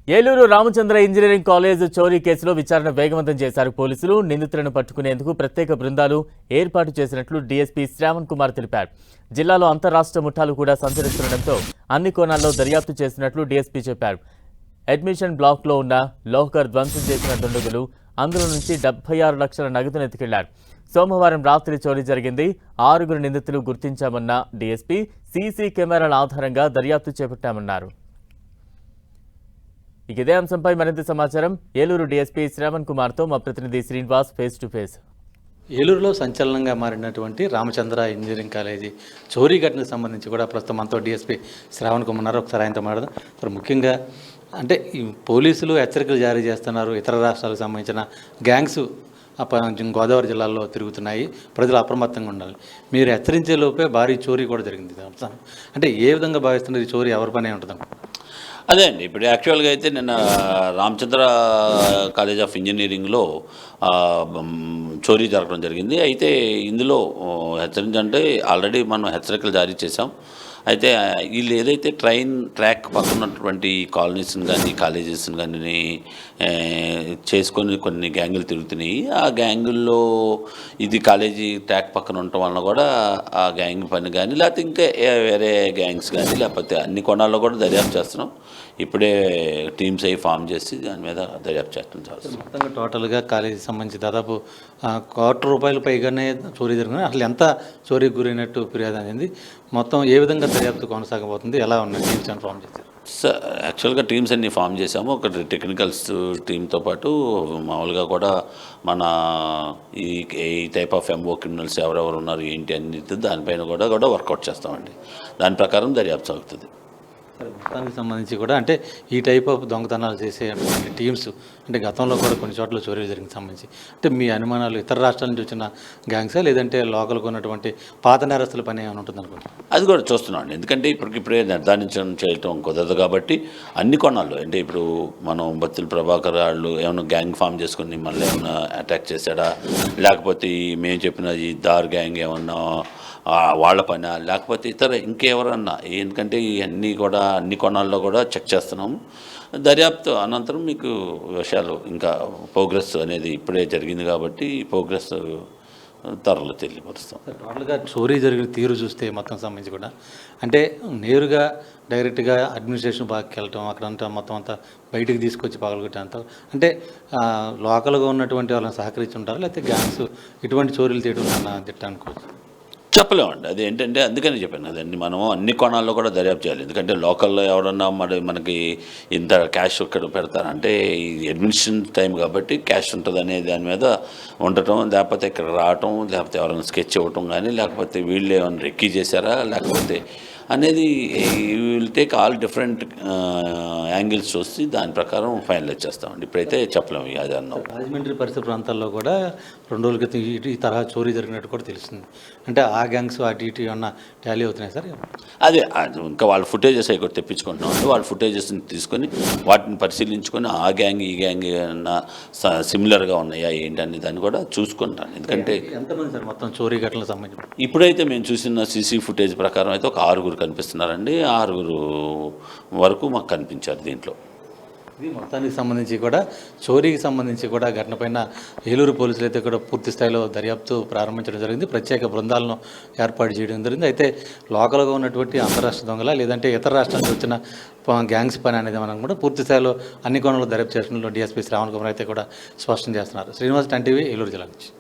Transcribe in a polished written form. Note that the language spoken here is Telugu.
ఏలూరు రామచంద్ర ఇంజనీరింగ్ కాలేజ్ చోరీ కేసులో విచారణ వేగవంతం చేశారు పోలీసులు. నిందితులను పట్టుకునేందుకు ప్రత్యేక బృందాలు ఏర్పాటు చేసినట్లు డీఎస్పీ శ్రావణ్ కుమార్ తెలిపారు. జిల్లాలో అంతర్రాష్ట్ర ముఠాలు కూడా సంచరిస్తుండటంతో అన్ని కోణాల్లో దర్యాప్తు చేసినట్లు డీఎస్పీ చెప్పారు. అడ్మిషన్ బ్లాక్లో ఉన్న లోహర్ ధ్వంసం చేసిన దుండగులు అందులో నుంచి 76 లక్షల నగదును ఎత్తుకెళ్లారు. సోమవారం రాత్రి చోరీ జరిగింది. 6 నిందితులు గుర్తించామన్న డీఎస్పీ సీసీ కెమెరాల ఆధారంగా దర్యాప్తు చేపట్టామన్నారు. ఇదే అంశంపై మరింత సమాచారం ఏలూరు డీఎస్పీ శ్రావణ్ కుమార్తో మా ప్రతినిధి శ్రీనివాస్ ఫేస్ టు ఫేస్. ఏలూరులో సంచలనంగా మారినటువంటి రామచంద్ర ఇంజనీరింగ్ కాలేజీ చోరీ ఘటనకు సంబంధించి కూడా ప్రస్తుతం మనతో డీఎస్పీ శ్రావణ్ కుమార్ ఉన్నారు. ఒకసారి ఆయనతో మాట్లాడదాం. మరి ముఖ్యంగా అంటే ఈ పోలీసులు హెచ్చరికలు జారీ చేస్తున్నారు. ఇతర రాష్ట్రాలకు సంబంధించిన గ్యాంగ్స్ గోదావరి జిల్లాలో తిరుగుతున్నాయి, ప్రజలు అప్రమత్తంగా ఉండాలి. మీరు హెచ్చరించే లోపే భారీ చోరీ కూడా జరిగింది. అంటే ఏ విధంగా భావిస్తున్నారు? ఈ చోరీ ఎవరి పనే ఉంటుంది? అదే అండి, ఇప్పుడు యాక్చువల్గా అయితే నిన్న రామచంద్ర కాలేజ్ ఆఫ్ ఇంజనీరింగ్లో చోరీ జరగడం జరిగింది. అయితే ఇందులో హెచ్చరించంటే ఆల్రెడీ మనం హెచ్చరికలు జారీ చేసాం. అయితే వీళ్ళు ఏదైతే ట్రాక్ పక్కన ఉన్నటువంటి కాలనీస్ని కానీ కాలేజెస్ని కానీ చేసుకొని కొన్ని గ్యాంగులు తిరుగుతున్నాయి. ఆ గ్యాంగుల్లో ఇది కాలేజీ ట్రాక్ పక్కన ఉండటం వలన కూడా ఆ గ్యాంగ్ పని కానీ లేకపోతే ఇంకా వేరే గ్యాంగ్స్ కానీ లేకపోతే అన్ని కోణాల్లో కూడా దర్యాప్తు చేస్తున్నాం. ఇప్పుడే టీమ్స్ అవి ఫామ్ చేసి దాని మీద దర్యాప్తు చేస్తాం. సార్ మొత్తంగా టోటల్గా కాలేజీకి సంబంధించి దాదాపు ₹1,00,00,000 పైగానే చోరీ జరిగింది. అసలు ఎంత చోరీకి గురైనట్టు ఫిర్యాదు అనేది మొత్తం ఏ విధంగా దర్యాప్తు కొనసాగబోతుంది? ఎలా ఉన్నాయి టీమ్స్ అని ఫామ్ చేశారు? సార్ యాక్చువల్గా టీమ్స్ అన్ని ఫామ్ చేసాము. ఒక టెక్నికల్స్ టీంతో పాటు మామూలుగా కూడా మన ఈ టైప్ ఆఫ్ ఎంఓ క్రిమినల్స్ ఎవరెవరు ఉన్నారు ఏంటి అన్ని దానిపైన కూడా వర్కౌట్ చేస్తామండి. దాని ప్రకారం దర్యాప్తు సాగుతుంది. మొత్తానికి సంబంధించి కూడా అంటే ఈ టైప్ ఆఫ్ దొంగతనాలు చేసే టీమ్స్ అంటే గతంలో కూడా కొన్ని చోట్ల చోరీలు జరిగింది సంబంధించి అంటే మీ అనుమానాలు ఇతర రాష్ట్రాల నుంచి వచ్చిన గ్యాంగ్సా లేదంటే లోకల్గా ఉన్నటువంటి పాత నేరస్తుల పని ఏమైనా ఉంటుంది అనుకుంటా? అది కూడా చూస్తున్నాం. ఎందుకంటే ఇప్పటికిప్పుడే నిర్ధారించడం చేయటం కుదరదు కాబట్టి అన్ని కోణాల్లో అంటే ఇప్పుడు మనం బత్తుల ప్రభాకర్ వాళ్ళు ఏమైనా గ్యాంగ్ ఫామ్ చేసుకుని మళ్ళీ ఏమైనా అటాక్ చేశాడా, లేకపోతే మేము చెప్పిన ఈ దార్ గ్యాంగ్ ఏమన్నా వాళ్ళ పని, లేకపోతే ఇతర ఇంకెవరన్నా, ఎందుకంటే ఇవన్నీ కూడా అన్ని కోణాల్లో కూడా చెక్ చేస్తున్నాము. దర్యాప్తు అనంతరం మీకు విషయాలు ఇంకా ప్రోగ్రెస్ అనేది ఇప్పుడే జరిగింది కాబట్టి ప్రోగ్రెస్ త్వరలో తెలియపరుస్తాం. టోటల్గా చోరీ జరిగిన తీరు చూస్తే మొత్తం సంబంధించి కూడా అంటే నేరుగా డైరెక్ట్గా అడ్మినిస్ట్రేషన్ బాగా వెళ్ళటం అక్కడంతా మొత్తం అంతా బయటికి తీసుకొచ్చి పగలగొట్టేంత అంటే లోకల్గా ఉన్నటువంటి వాళ్ళని సహకరించి ఉంటారు, లేకపోతే గ్యాంగ్స్ ఇటువంటి చోరీలు తీయడం తిట్టనుకోవచ్చు? చెప్పలేమండి. అది ఏంటంటే అందుకని చెప్పాను అదండి, మనము అన్ని కోణాల్లో కూడా దర్యాప్తు చేయాలి. ఎందుకంటే లోకల్లో ఎవరన్నా మనకి ఇంత క్యాష్ ఇక్కడ పెడతారంటే ఈ అడ్మినిస్ట్రేషన్ టైం కాబట్టి క్యాష్ ఉంటుంది అనే దాని మీద ఉండటం, లేకపోతే ఇక్కడ రావటం, లేకపోతే ఎవరైనా స్కెచ్ ఇవ్వటం కానీ, లేకపోతే వీళ్ళు ఏమైనా రెక్కీ చేశారా లేకపోతే అనేది will take all different angles చూసి దాని ప్రకారం ఫైనలైజ్ చేస్తామండి. ఇప్పుడైతే చెప్పలేము అది అన్నాం. రాజమండ్రి పరిసర ప్రాంతాల్లో కూడా 2 రోజుల క్రితం ఈ తరహా చోరీ జరిగినట్టు కూడా తెలుస్తుంది. అంటే ఆ గ్యాంగ్స్ అటు ఇటు ఏమన్నా టాలీ అవుతున్నాయి సార్? అదే ఇంకా వాళ్ళ ఫుటేజెస్ అవి కూడా తెప్పించుకుంటున్నాం. అంటే వాళ్ళ ఫుటేజెస్ని తీసుకొని వాటిని పరిశీలించుకొని ఆ గ్యాంగ్ ఈ గ్యాంగ్ ఏమన్నా సిమిలర్గా ఉన్నాయా ఏంటని దాన్ని కూడా చూసుకుంటాను. ఎందుకంటే ఎంతమంది సార్ మొత్తం చోరీ ఘటనలకు సంబంధించి? ఇప్పుడైతే మేము చూసిన సీసీ ఫుటేజ్ ప్రకారం అయితే ఒక 6 కనిపిస్తున్నారండి. 6 వరకు మాకు కనిపించారు దీంట్లో. ఇది మొత్తానికి సంబంధించి కూడా చోరీకి సంబంధించి కూడా ఘటన పైన ఏలూరు పోలీసులు అయితే కూడా పూర్తి స్థాయిలో దర్యాప్తు ప్రారంభించడం జరిగింది. ప్రత్యేక బృందాలను ఏర్పాటు చేయడం జరిగింది. అయితే లోకల్గా ఉన్నటువంటి అంతరాష్ట్ర దొంగల లేదంటే ఇతర రాష్ట్రాల నుంచి వచ్చిన గ్యాంగ్స్ పని అనేది మనం కూడా పూర్తి స్థాయిలో అన్ని కోణాల్లో దర్యాప్తు చేయడంలో డీఎస్పీ శ్రావణ్ కుమార్ అయితే కూడా స్పష్టం చేస్తున్నారు. శ్రీనివాస్, 10 టీవీ, ఏలూరు జిల్లా నుంచి.